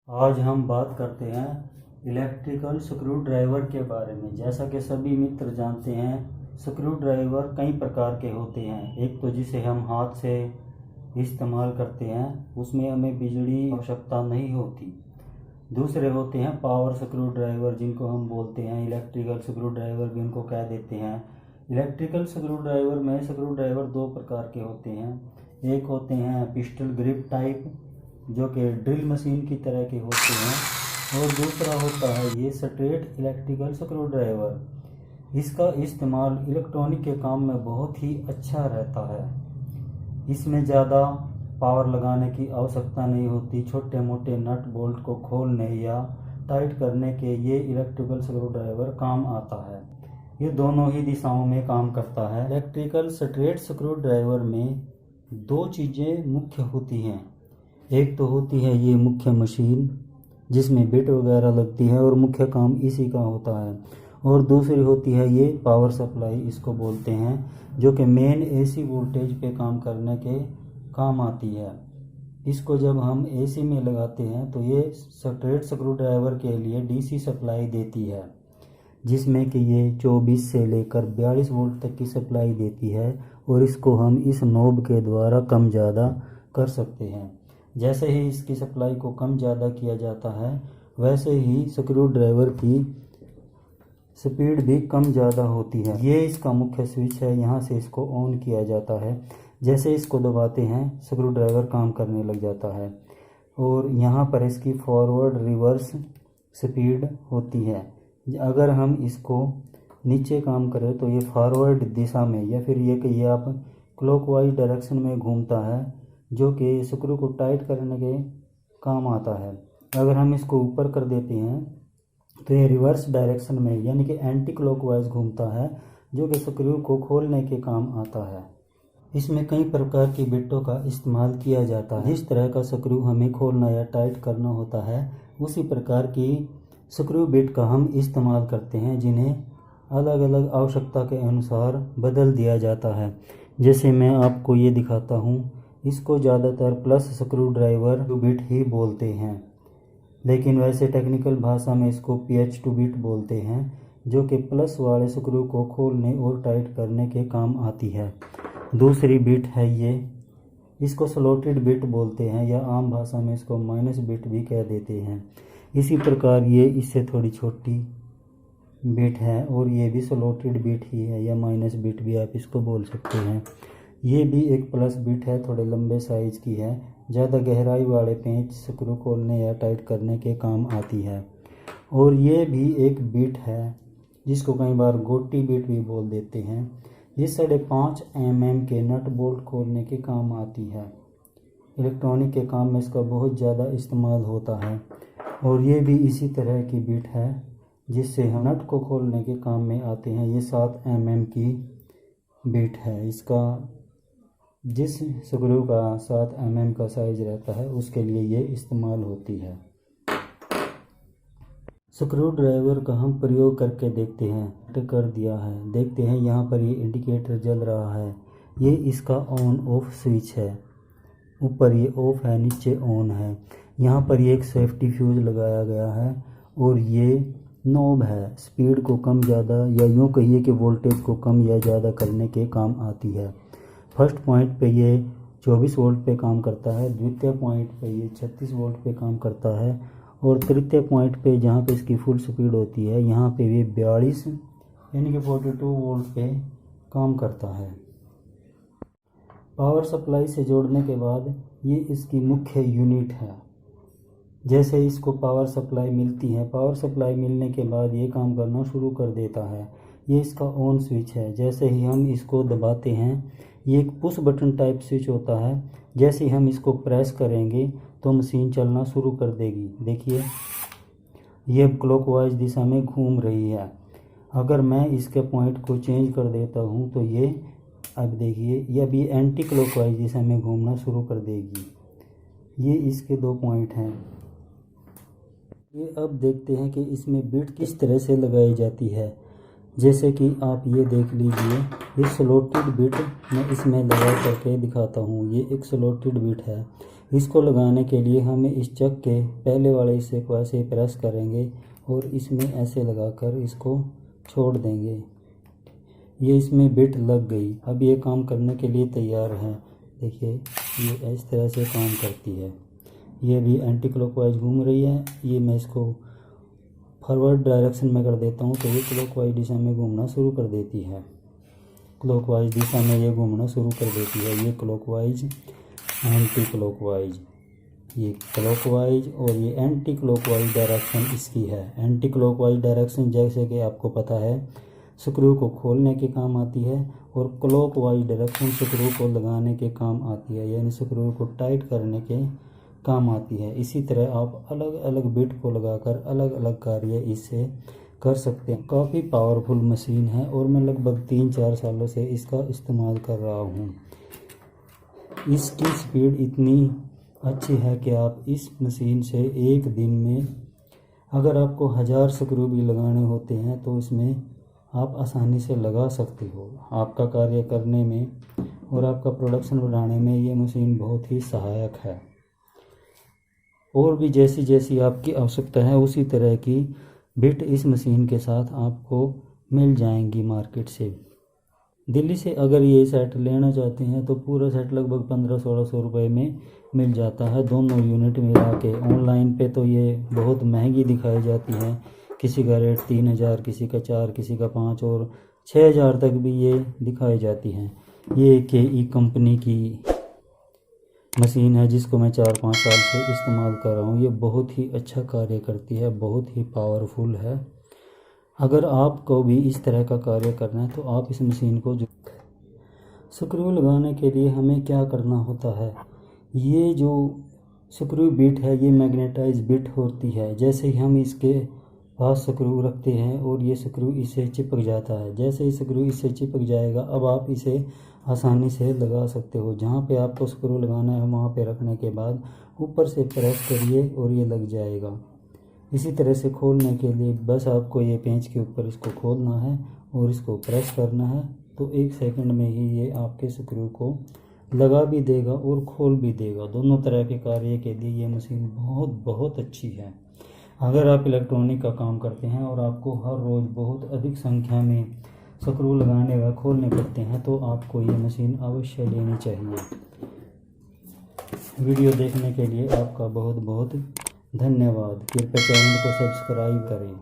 आज हम बात करते हैं इलेक्ट्रिकल स्क्रू ड्राइवर के बारे में। जैसा कि सभी मित्र जानते हैं, स्क्रू ड्राइवर कई प्रकार के होते हैं। एक तो जिसे हम हाथ से इस्तेमाल करते हैं, उसमें हमें बिजली की आवश्यकता नहीं होती। दूसरे होते हैं पावर स्क्रू ड्राइवर, जिनको हम बोलते हैं इलेक्ट्रिकल स्क्रू ड्राइवर भी उनको कह देते हैं। इलेक्ट्रिकल स्क्रू ड्राइवर में स्क्रू ड्राइवर दो प्रकार के होते हैं। एक होते हैं पिस्टल ग्रिप टाइप, जो कि ड्रिल मशीन की तरह के होते हैं, और दूसरा होता है ये स्ट्रेट इलेक्ट्रिकल स्क्रू ड्राइवर। इसका इस्तेमाल इलेक्ट्रॉनिक के काम में बहुत ही अच्छा रहता है। इसमें ज़्यादा पावर लगाने की आवश्यकता नहीं होती। छोटे मोटे नट बोल्ट को खोलने या टाइट करने के ये इलेक्ट्रिकल स्क्रू ड्राइवर काम आता है। ये दोनों ही दिशाओं में काम करता है। इलेक्ट्रिकल स्ट्रेट स्क्रू ड्राइवर में दो चीज़ें मुख्य होती हैं। एक तो होती है ये मुख्य मशीन, जिसमें बिट वगैरह लगती है और मुख्य काम इसी का होता है, और दूसरी होती है ये पावर सप्लाई इसको बोलते हैं, जो कि मेन एसी वोल्टेज पे काम करने के काम आती है। इसको जब हम एसी में लगाते हैं तो ये स्ट्रेट स्क्रू ड्राइवर के लिए डीसी सप्लाई देती है, जिसमें कि ये 24 से लेकर 42 वोल्ट तक की सप्लाई देती है, और इसको हम इस नॉब के द्वारा कम ज़्यादा कर सकते हैं। जैसे ही इसकी सप्लाई को कम ज़्यादा किया जाता है, वैसे ही स्क्रू ड्राइवर की स्पीड भी कम ज़्यादा होती है। ये इसका मुख्य स्विच है, यहाँ से इसको ऑन किया जाता है। जैसे इसको दबाते हैं स्क्रू ड्राइवर काम करने लग जाता है, और यहाँ पर इसकी फॉरवर्ड रिवर्स स्पीड होती है। अगर हम इसको नीचे काम करें तो ये फॉरवर्ड दिशा में, या फिर ये कहिए आप क्लॉकवाइज डायरेक्शन में घूमता है, जो कि स्क्रू को टाइट करने के काम आता है। अगर हम इसको ऊपर कर देते हैं तो ये रिवर्स डायरेक्शन में, यानी कि एंटी क्लॉकवाइज घूमता है, जो कि स्क्रू को खोलने के काम आता है। इसमें कई प्रकार की बिटों का इस्तेमाल किया जाता है। जिस तरह का स्क्रू हमें खोलना या टाइट करना होता है, उसी प्रकार की स्क्रू बिट का हम इस्तेमाल करते हैं, जिन्हें अलग अलग आवश्यकता के अनुसार बदल दिया जाता है। जैसे मैं आपको ये दिखाता हूँ, इसको ज़्यादातर प्लस स्क्रू ड्राइवर बिट ही बोलते हैं, लेकिन वैसे टेक्निकल भाषा में इसको PH2 बिट बोलते हैं, जो कि प्लस वाले स्क्रू को खोलने और टाइट करने के काम आती है। दूसरी बिट है ये, इसको स्लॉटेड बिट बोलते हैं, या आम भाषा में इसको माइनस बिट भी कह देते हैं। इसी प्रकार ये इससे थोड़ी छोटी बिट है, और ये भी स्लॉटेड बिट ही है, या माइनस बिट भी आप इसको बोल सकते हैं। ये भी एक प्लस बिट है, थोड़े लंबे साइज़ की है, ज़्यादा गहराई वाले पेंच स्क्रू खोलने या टाइट करने के काम आती है। और ये भी एक बिट है, जिसको कई बार गोटी बिट भी बोल देते हैं। ये 5.5 mm के नट बोल्ट खोलने के काम आती है। इलेक्ट्रॉनिक के काम में इसका बहुत ज़्यादा इस्तेमाल होता है। और ये भी इसी तरह की बिट है, जिससे हम नट को खोलने के काम में आते हैं। ये 7 mm की बिट है। इसका जिस स्क्रू का 7 mm का साइज रहता है, उसके लिए ये इस्तेमाल होती है। स्क्रू ड्राइवर का हम प्रयोग करके देखते हैं। कर दिया है, देखते हैं यहाँ पर ये इंडिकेटर जल रहा है। ये इसका ऑन ऑफ स्विच है। ऊपर ये ऑफ है, नीचे ऑन है। यहाँ पर ये एक सेफ्टी फ्यूज लगाया गया है, और ये नॉब है, स्पीड को कम ज़्यादा, या यूँ कहिए कि वोल्टेज को कम या ज़्यादा करने के काम आती है। फर्स्ट पॉइंट पे ये 24 वोल्ट पे काम करता है, द्वितीय पॉइंट पे ये 36 वोल्ट पे काम करता है, और तृतीय पॉइंट पे जहाँ पे इसकी फुल स्पीड होती है, यहाँ पे ये 42 यानी कि 42 वोल्ट पे काम करता है। पावर सप्लाई से जोड़ने के बाद ये इसकी मुख्य यूनिट है। जैसे इसको पावर सप्लाई मिलती है, पावर सप्लाई मिलने के बाद ये काम करना शुरू कर देता है। ये इसका ऑन स्विच है। जैसे ही हम इसको दबाते हैं, ये एक पुश बटन टाइप स्विच होता है। जैसे ही हम इसको प्रेस करेंगे तो मशीन चलना शुरू कर देगी। देखिए, ये अब क्लॉकवाइज दिशा में घूम रही है। अगर मैं इसके पॉइंट को चेंज कर देता हूँ तो ये अब देखिए, ये अभी एंटी क्लॉकवाइज दिशा में घूमना शुरू कर देगी। ये इसके 2 पॉइंट हैं। ये अब देखते हैं कि इसमें बिट किस तरह से लगाई जाती है। जैसे कि आप ये देख लीजिए, ये स्लॉटेड बिट मैं इसमें लगा करके दिखाता हूँ। ये एक स्लॉटेड बिट है। इसको लगाने के लिए हमें इस चक के पहले वाले हिस्से को ऐसे प्रेस करेंगे और इसमें ऐसे लगाकर इसको छोड़ देंगे। ये इसमें बिट लग गई। अब ये काम करने के लिए तैयार है। देखिए ये इस तरह से काम करती है। ये भी एंटी क्लॉकवाइज घूम रही है। ये मैं इसको फॉरवर्ड डायरेक्शन में कर देता हूँ तो ये क्लॉकवाइज दिशा में घूमना शुरू कर देती है। क्लॉकवाइज दिशा में ये घूमना शुरू कर देती है। ये क्लॉकवाइज, एंटी क्लॉकवाइज, ये क्लॉकवाइज और ये एंटी क्लॉकवाइज डायरेक्शन इसकी है। एंटी क्लॉकवाइज डायरेक्शन जैसे कि आपको पता है स्क्रू को खोलने के काम आती है और क्लॉकवाइज डायरेक्शन स्क्रू को लगाने के काम आती है, यानी स्क्रू को टाइट करने के काम आती है। इसी तरह आप अलग अलग बिट को लगाकर अलग अलग कार्य इससे कर सकते हैं। काफ़ी पावरफुल मशीन है और मैं लगभग 3-4 सालों से इसका इस्तेमाल कर रहा हूँ। इसकी स्पीड इतनी अच्छी है कि आप इस मशीन से एक दिन में अगर आपको 1000 स्क्रू भी लगाने होते हैं तो इसमें आप आसानी से लगा सकते हो। आपका कार्य करने में और आपका प्रोडक्शन बढ़ाने में ये मशीन बहुत ही सहायक है। और भी जैसी जैसी आपकी आवश्यकता है उसी तरह की बिट इस मशीन के साथ आपको मिल जाएंगी मार्केट से। दिल्ली से अगर ये सेट लेना चाहते हैं तो पूरा सेट लगभग 1500-1600 रुपये में मिल जाता है, दोनों यूनिट मिला के। ऑनलाइन पे तो ये बहुत महंगी दिखाई जाती है। किसी का रेट 3000, किसी का 4, किसी का 5 और 6000 तक भी ये दिखाई जाती हैं। ये KE कंपनी की मशीन है जिसको मैं 4-5 साल से इस्तेमाल कर रहा हूँ। ये बहुत ही अच्छा कार्य करती है, बहुत ही पावरफुल है। अगर आपको भी इस तरह का कार्य करना है तो आप इस मशीन को स्क्रू लगाने के लिए हमें क्या करना होता है। ये जो स्क्रू बिट है ये मैग्नेटाइज बिट होती है। जैसे ही हम इसके पास स्क्रू रखते हैं और ये स्क्रू इसे चिपक जाता है। जैसे ही स्क्रू इससे चिपक जाएगा अब आप इसे आसानी से लगा सकते हो। जहाँ पे आपको स्क्रू लगाना है वहाँ पे रखने के बाद ऊपर से प्रेस करिए और ये लग जाएगा। इसी तरह से खोलने के लिए बस आपको ये पेंच के ऊपर इसको खोलना है और इसको प्रेस करना है तो 1 सेकंड में ही ये आपके स्क्रू को लगा भी देगा और खोल भी देगा। दोनों तरह के कार्य के लिए ये मशीन बहुत अच्छी है। अगर आप इलेक्ट्रॉनिक का काम करते हैं और आपको हर रोज़ बहुत अधिक संख्या में स्क्रू लगाने व खोलने पड़ते हैं तो आपको ये मशीन अवश्य लेनी चाहिए। वीडियो देखने के लिए आपका बहुत बहुत धन्यवाद। कृपया चैनल को सब्सक्राइब करें।